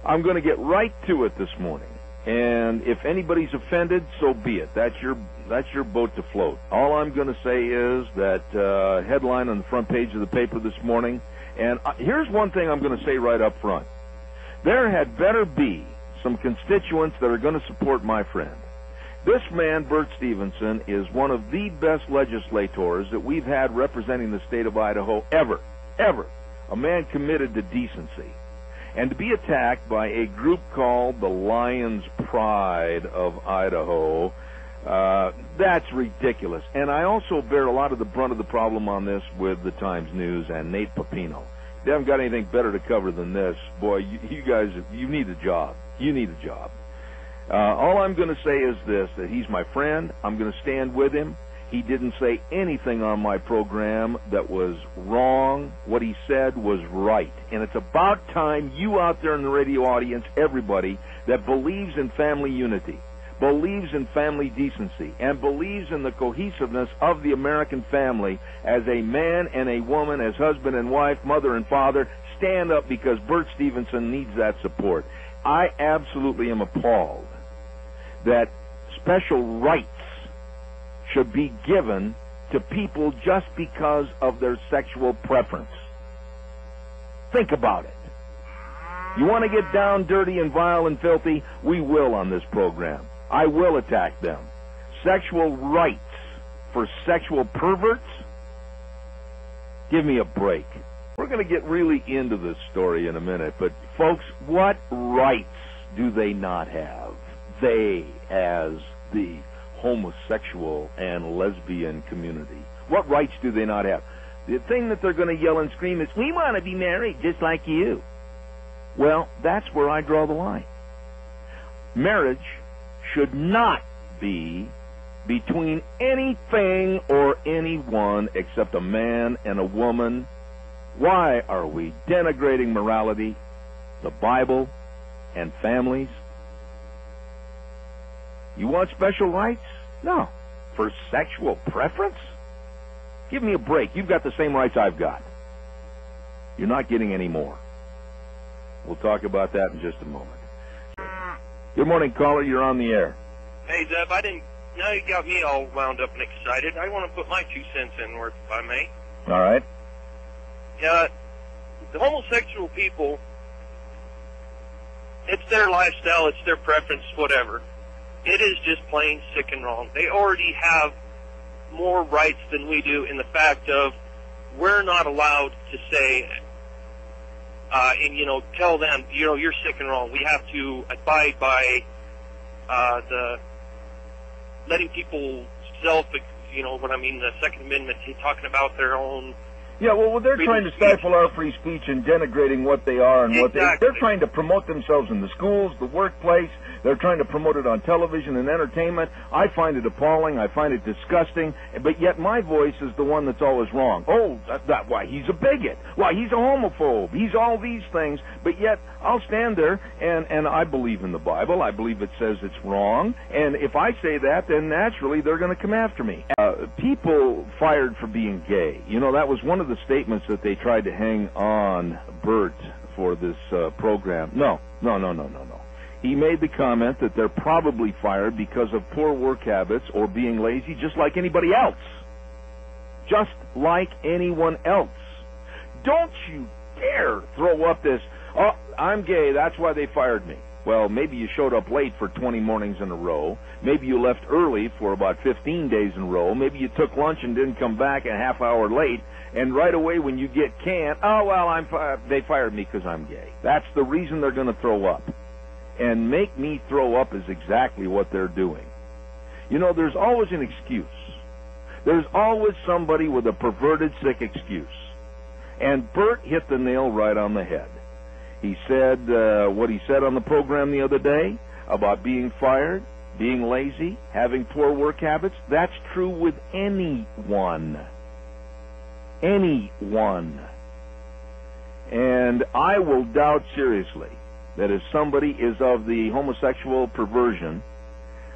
I'm going to get right to it this morning. And if anybody's offended, so be it. That's your boat to float. All I'm going to say is that headline on the front page of the paper this morning. And here's one thing I'm going to say right up front. There had better be some constituents that are going to support my friend. This man, Bert Stevenson, is one of the best legislators that we've had representing the state of Idaho ever. A man committed to decency. And to be attacked by a group called the Lion's Pride of Idaho, that's ridiculous. And I also bear a lot of the brunt of the problem on this with the Times News and Nate Pepino. They haven't got anything better to cover than this. Boy, you guys, you need a job. You need a job. All I'm going to say is this, that he's my friend. I'm going to stand with him. He didn't say anything on my program that was wrong. What he said was right. And it's about time you out there in the radio audience, everybody, that believes in family unity, believes in family decency, and believes in the cohesiveness of the American family as a man and a woman, as husband and wife, mother and father, stand up, because Bert Stevenson needs that support. I absolutely am appalled that special rights should be given to people just because of their sexual preference. Think about it. You want to get down dirty and vile and filthy? We will on this program. I will attack them. Sexual rights for sexual perverts? Give me a break. We're going to get really into this story in a minute, but folks, what rights do they not have? They, as the homosexual and lesbian community. What rights do they not have? The thing that they're going to yell and scream is, we want to be married just like you. Well, that's where I draw the line. Marriage should not be between anything or anyone except a man and a woman. Why are we denigrating morality, the Bible, and families? You want special rights? No. For sexual preference? Give me a break. You've got the same rights I've got. You're not getting any more. We'll talk about that in just a moment. Good morning, caller. You're on the air. Hey, Zeb, now you got me all wound up and excited. I want to put my 2 cents in work, if I may. All right. The homosexual people, it's their lifestyle, it's their preference, whatever. It is just plain sick and wrong. They already have more rights than we do in the fact of we're not allowed to say and, tell them, you're sick and wrong. We have to abide by the letting people the Second Amendment, talking about their own. Yeah, well, they're trying to stifle our free speech and denigrating what they are and what they're trying to promote themselves in the schools, the workplace. They're trying to promote it on television and entertainment. I find it appalling. I find it disgusting. But yet my voice is the one that's always wrong. Oh, why, he's a bigot. Why, he's a homophobe. He's all these things. But yet I'll stand there, and I believe in the Bible. I believe it says it's wrong. And if I say that, then naturally they're going to come after me. People fired for being gay. That was one of the statements that they tried to hang on Bert for this program. No. He made the comment that they're probably fired because of poor work habits or being lazy, just like anybody else. Just like anyone else. Don't you dare throw up this, oh, I'm gay, that's why they fired me. Well, maybe you showed up late for 20 mornings in a row. Maybe you left early for about 15 days in a row. Maybe you took lunch and didn't come back a half hour late. And right away when you get canned, oh, well, they fired me because I'm gay. That's the reason they're going to throw up. And make me throw up is exactly what they're doing. There's always an excuse. There's always somebody with a perverted, sick excuse. And Bert hit the nail right on the head. He said what he said on the program the other day about being fired, being lazy, having poor work habits. That's true with anyone. Anyone. And I will doubt seriously that if somebody is of the homosexual perversion,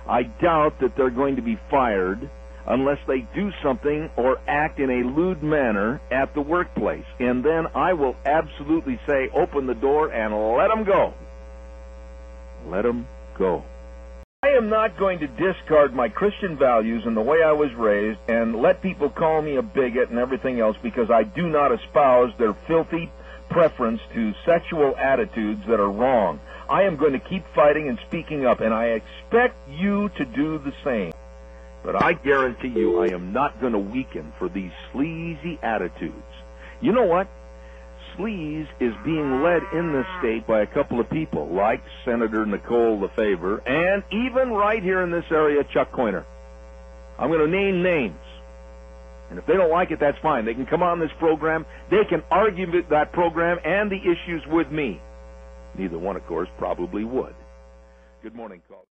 I doubt that they're going to be fired unless they do something or act in a lewd manner at the workplace. And then I will absolutely say, open the door and let them go. Let them go. I am not going to discard my Christian values and the way I was raised and let people call me a bigot and everything else because I do not espouse their filthy preference to sexual attitudes that are wrong. I am going to keep fighting and speaking up, and I expect you to do the same. But I guarantee you I am not going to weaken for these sleazy attitudes. You know what? Sleaze is being led in this state by a couple of people, like Senator Nicole LaFavor, and even right here in this area, Chuck Coiner. I'm going to name names. And if they don't like it, that's fine. They can come on this program. They can argue that program and the issues with me. Neither one, of course, probably would. Good morning, call.